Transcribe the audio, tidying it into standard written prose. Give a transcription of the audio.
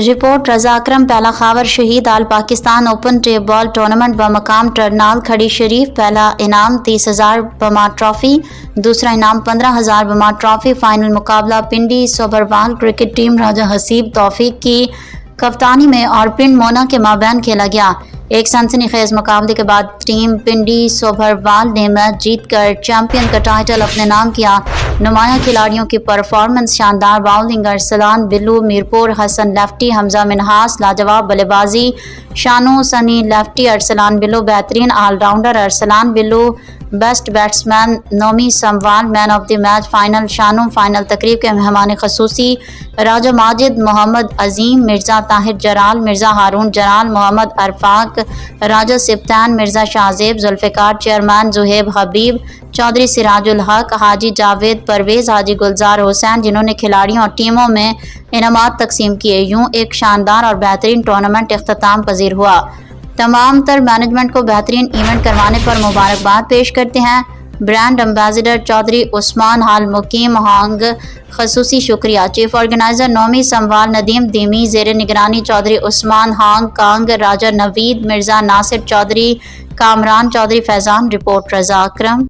Report رضا اکرم پہلا خاور شہید all Pakistan open tape ball tournament بمقام ٹرنال کھڑی شریف پہلا انعام 30,000 بما ٹرافی، دوسرا انعام 15,000 بما ٹرافی۔ فائنل مقابلہ پنڈی سوبروال کرکٹ ٹیم راجہ حسیب توفیق کی کپتانی میں اور پنڈ مونا کے مابین کھیلا گیا۔ ایک سنسنی خیز مقابلے کے بعد ٹیم پنڈی سوبروال نے میچ جیت کر چیمپئن کا ٹائٹل اپنے نام کیا۔ نمایاں کھلاڑیوں کی پرفارمنس، شاندار باؤلنگ ارسلان بلو میرپور، حسن لیفٹی، حمزہ منہاس لاجواب بلے بازی، شانو سنی لیفٹی، ارسلان بلو بہترین all rounder, Arslan Billu best batsman, Nomi Samwal man of the match. Final Shanu final تقریب کے مہمان خصوصی راجہ ماجد، محمد عظیم، مرزا طاہر جرال، مرزا ہارون جرال، محمد ارفاق، راجہ سبطین، مرزا شاہزیب ذوالفقار، چیئرمین زہیب حبیب، چودھری سراج الحق، حاجی جاوید پرویز، حاجی گلزار حسین، جنہوں نے کھلاڑیوں اور ٹیموں میں انعامات تقسیم کیے۔ یوں ایک شاندار اور بہترین ٹورنامنٹ اختتام پذیر ہوا۔ تمام تر مینجمنٹ کو بہترین ایونٹ کروانے پر مبارکباد پیش کرتے ہیں۔ برانڈ امبیسڈر چودھری عثمان حال مقیم ہانگ، خصوصی شکریہ۔ چیف آرگنائزر نومی سموال ندیم دیمی، زیر نگرانی چودھری عثمان ہانگ کانگ، راجہ نوید، مرزا ناصر چودھری، کامران چودھری فیضان۔ رپورٹ رضا اکرم۔